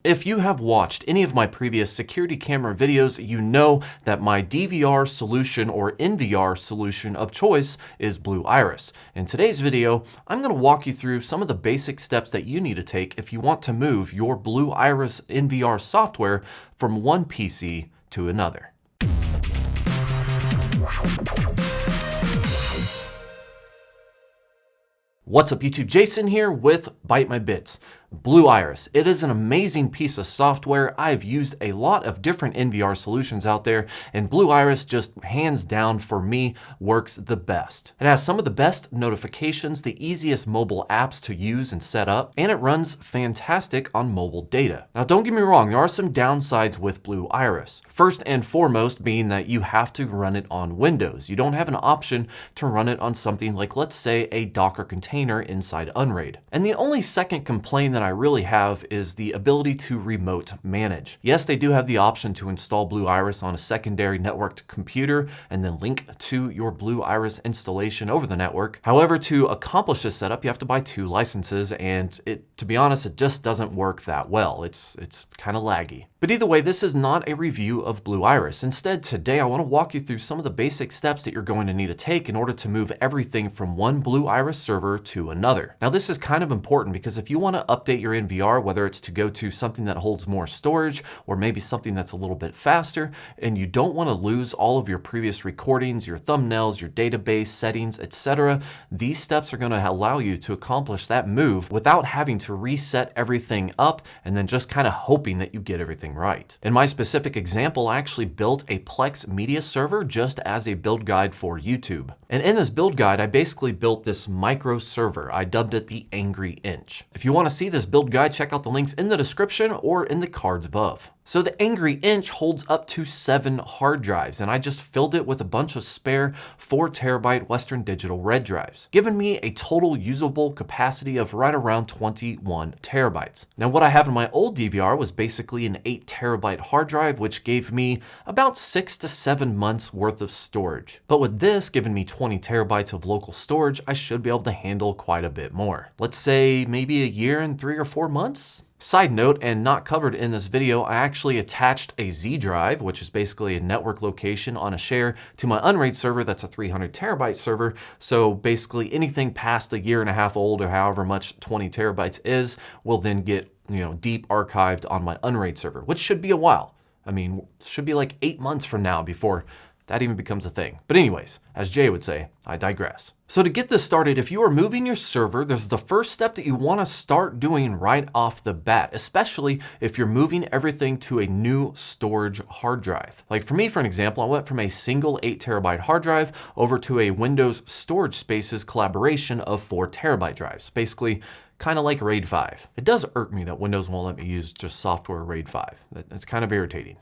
If you have watched any of my previous security camera videos, you know that my DVR solution or NVR solution of choice is Blue Iris. In today's video, I'm going to walk you through some of the basic steps that you need to take if you want to move your Blue Iris NVR software from one PC to another. What's up YouTube, Jason here with Byte My Bits. Blue Iris. It is an amazing piece of software. I've used a lot of different NVR solutions out there, and Blue Iris just hands down for me works the best. It has some of the best notifications, the easiest mobile apps to use and set up, and it runs fantastic on mobile data. Now don't get me wrong, there are some downsides with Blue Iris. First and foremost being that you have to run it on Windows. You don't have an option to run it on something like, let's say, a Docker container inside Unraid. And the only second complaint that I really have is the ability to remote manage. Yes, they do have the option to install Blue Iris on a secondary networked computer and then link to your Blue Iris installation over the network. However, to accomplish this setup, you have to buy 2 licenses, and to be honest, it just doesn't work that well. It's kind of laggy. But either way, this is not a review of Blue Iris. Instead, today I want to walk you through some of the basic steps that you're going to need to take in order to move everything from one Blue Iris server to another. Now, this is kind of important because if you want to update your NVR, whether it's to go to something that holds more storage or maybe something that's a little bit faster, and you don't want to lose all of your previous recordings, your thumbnails, your database settings, etc., these steps are going to allow you to accomplish that move without having to reset everything up and then just kind of hoping that you get everything right. In my specific example, I actually built a Plex media server just as a build guide for YouTube. And in this build guide, I basically built this micro server. I dubbed it the Angry Inch. If you want to see this build guide, check out the links in the description or in the cards above. So the Angry Inch holds up to 7 hard drives, and I just filled it with a bunch of spare 4 terabyte Western Digital red drives, giving me a total usable capacity of right around 21 terabytes. Now what I have in my old DVR was basically an 8 terabyte hard drive, which gave me about 6 to 7 months worth of storage. But with this giving me 20 terabytes of local storage, I should be able to handle quite a bit more. Let's say maybe a year and 3 or 4 months? Side note, and not covered in this video, I actually attached a Z drive, which is basically a network location on a share, to my Unraid server that's a 300 terabyte server. So basically anything past a year and a half old or however much 20 terabytes is will then get, deep archived on my Unraid server, which should be a while. I mean, should be like 8 months from now before that even becomes a thing. But anyways, as Jay would say, I digress. So to get this started, if you are moving your server, there's the first step that you want to start doing right off the bat, especially if you're moving everything to a new storage hard drive. Like for me, for an example, I went from a single 8 terabyte hard drive over to a Windows Storage Spaces collaboration of 4 terabyte drives, basically kind of like RAID 5. It does irk me that Windows won't let me use just software RAID 5. That's kind of irritating.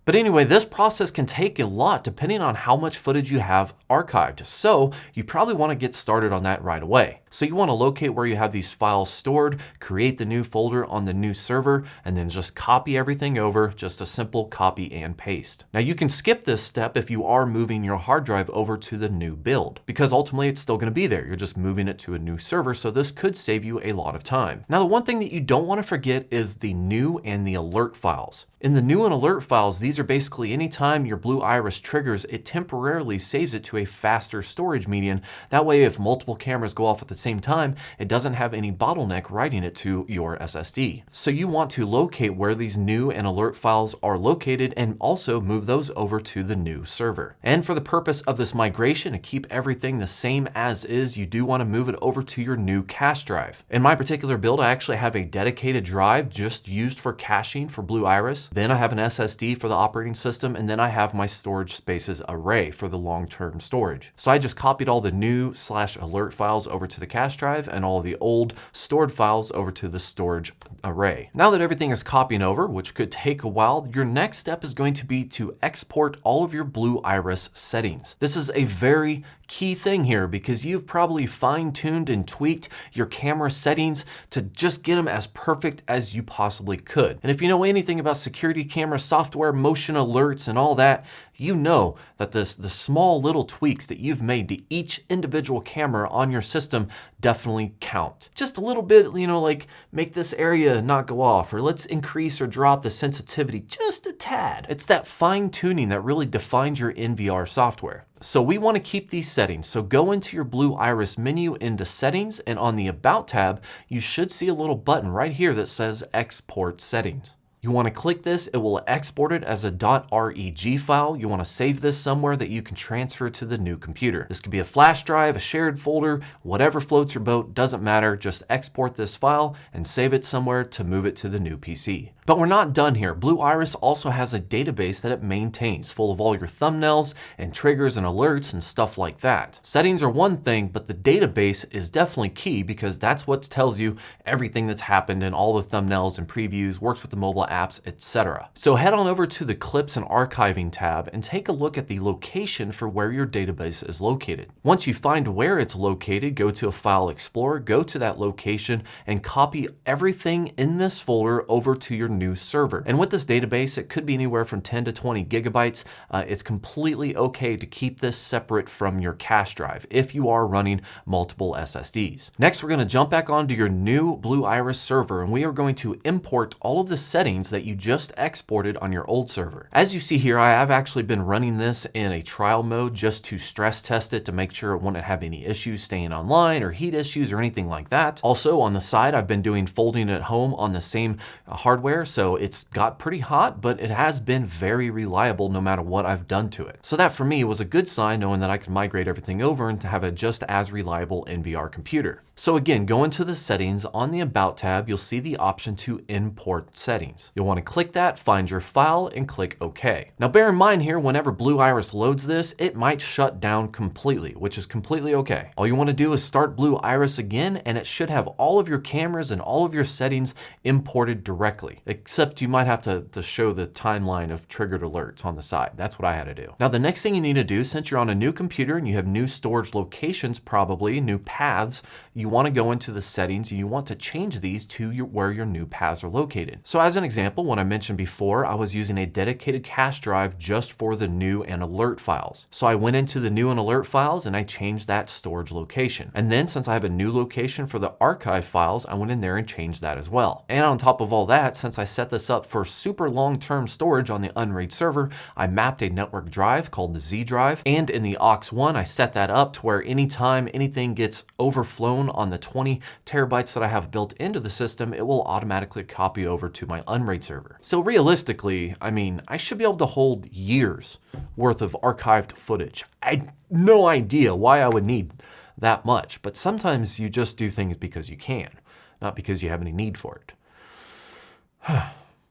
But anyway, this process can take a lot depending on how much footage you have archived. So you probably want to get started on that right away. So you want to locate where you have these files stored, create the new folder on the new server, and then just copy everything over, just a simple copy and paste. Now you can skip this step if you are moving your hard drive over to the new build, because ultimately it's still going to be there. You're just moving it to a new server, so this could save you a lot of time. Now the one thing that you don't want to forget is the new and the alert files. In the new and alert files, these are basically anytime your Blue Iris triggers, it temporarily saves it to a faster storage median. That way, if multiple cameras go off at the same time, it doesn't have any bottleneck writing it to your SSD. So you want to locate where these new and alert files are located and also move those over to the new server. And for the purpose of this migration, to keep everything the same as is, you do want to move it over to your new cache drive. In my particular build, I actually have a dedicated drive just used for caching for Blue Iris. Then I have an SSD for the operating system, and then I have my storage spaces array for the long-term storage. So I just copied all the new/alert files over to the cache drive and all the old stored files over to the storage array. Now that everything is copying over, which could take a while, your next step is going to be to export all of your Blue Iris settings. This is a very key thing here because you've probably fine-tuned and tweaked your camera settings to just get them as perfect as you possibly could. And if you know anything about security, security camera software, motion alerts, and all that, you know that the small little tweaks that you've made to each individual camera on your system definitely count. Just a little bit, like make this area not go off, or let's increase or drop the sensitivity just a tad. It's that fine tuning that really defines your NVR software. So we want to keep these settings. So go into your Blue Iris menu into settings, and on the About tab, you should see a little button right here that says Export Settings. You want to click this, it will export it as a .reg file. You want to save this somewhere that you can transfer to the new computer. This could be a flash drive, a shared folder, whatever floats your boat, doesn't matter. Just export this file and save it somewhere to move it to the new PC. But we're not done here. Blue Iris also has a database that it maintains full of all your thumbnails and triggers and alerts and stuff like that. Settings are one thing, but the database is definitely key because that's what tells you everything that's happened in all the thumbnails and previews, works with the mobile apps, etc. So head on over to the Clips and Archiving tab and take a look at the location for where your database is located. Once you find where it's located, go to a File Explorer, go to that location, and copy everything in this folder over to your new server. And with this database, it could be anywhere from 10 to 20 gigabytes. It's completely okay to keep this separate from your cache drive if you are running multiple SSDs. Next, we're going to jump back onto your new Blue Iris server, and we are going to import all of the settings that you just exported on your old server. As you see here, I have actually been running this in a trial mode just to stress test it to make sure it wouldn't have any issues staying online or heat issues or anything like that. Also on the side, I've been doing folding at home on the same hardware, so it's got pretty hot, but it has been very reliable no matter what I've done to it. So that for me was a good sign, knowing that I could migrate everything over and to have a just as reliable NVR computer. So again, go into the settings. On the About tab, you'll see the option to import settings. You'll want to click that, find your file, and click OK. Now bear in mind here, whenever Blue Iris loads this, it might shut down completely, which is completely okay. All you want to do is start Blue Iris again, and it should have all of your cameras and all of your settings imported directly, except you might have to show the timeline of triggered alerts on the side. That's what I had to do. Now the next thing you need to do, since you're on a new computer and you have new storage locations, probably new paths, you want to go into the settings and you want to change these to where your new paths are located. So as an example, when I mentioned before, I was using a dedicated cache drive just for the new and alert files. So I went into the new and alert files and I changed that storage location. And then since I have a new location for the archive files, I went in there and changed that as well. And on top of all that, since I set this up for super long-term storage on the Unraid server, I mapped a network drive called the Z drive. And in the aux1, I set that up to where anytime anything gets overflown on the 20 terabytes that I have built into the system, it will automatically copy over to my Unraid server. So realistically, I should be able to hold years worth of archived footage. I had no idea why I would need that much, but sometimes you just do things because you can, not because you have any need for it.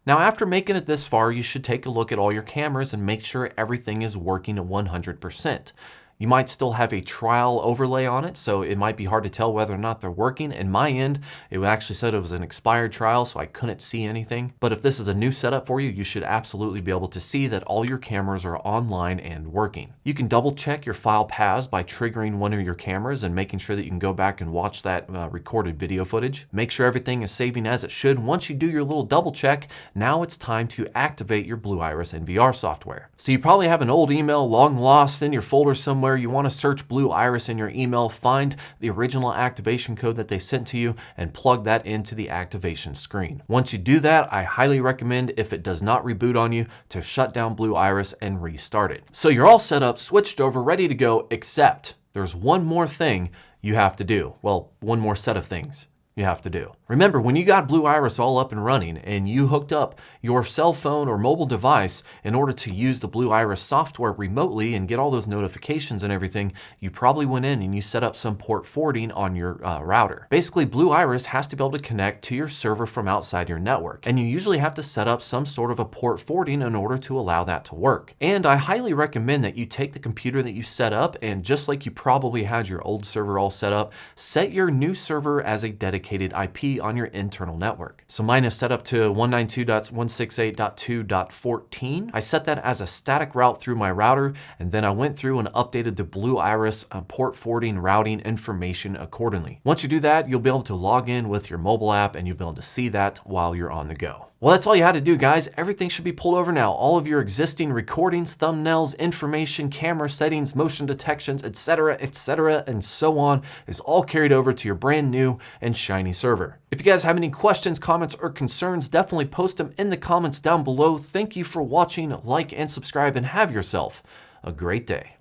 Now, after making it this far, you should take a look at all your cameras and make sure everything is working at 100%. You might still have a trial overlay on it, so it might be hard to tell whether or not they're working. In my end, it actually said it was an expired trial, so I couldn't see anything. But if this is a new setup for you, you should absolutely be able to see that all your cameras are online and working. You can double check your file paths by triggering one of your cameras and making sure that you can go back and watch that recorded video footage. Make sure everything is saving as it should. Once you do your little double check, now it's time to activate your Blue Iris NVR software. So you probably have an old email long lost in your folder somewhere. You want to search Blue Iris in your email, find the original activation code that they sent to you, and plug that into the activation screen. Once you do that, I highly recommend, if it does not reboot on you, to shut down Blue Iris and restart it. So you're all set up, switched over, ready to go, except there's one more thing you have to do. Well, one more set of things you have to do. Remember, when you got Blue Iris all up and running and you hooked up your cell phone or mobile device in order to use the Blue Iris software remotely and get all those notifications and everything, you probably went in and you set up some port forwarding on your router. Basically, Blue Iris has to be able to connect to your server from outside your network, and you usually have to set up some sort of a port forwarding in order to allow that to work. And I highly recommend that you take the computer that you set up, and just like you probably had your old server all set up, set your new server as a dedicated IP on your internal network. So mine is set up to 192.168.2.14. I set that as a static route through my router, and then I went through and updated the Blue Iris port forwarding routing information accordingly. Once you do that, you'll be able to log in with your mobile app and you'll be able to see that while you're on the go. Well, that's all you had to do, guys. Everything should be pulled over now. All of your existing recordings, thumbnails, information, camera settings, motion detections, etc., and so on is all carried over to your brand new and shiny server. If you guys have any questions, comments, or concerns, definitely post them in the comments down below. Thank you for watching, like, and subscribe, and have yourself a great day.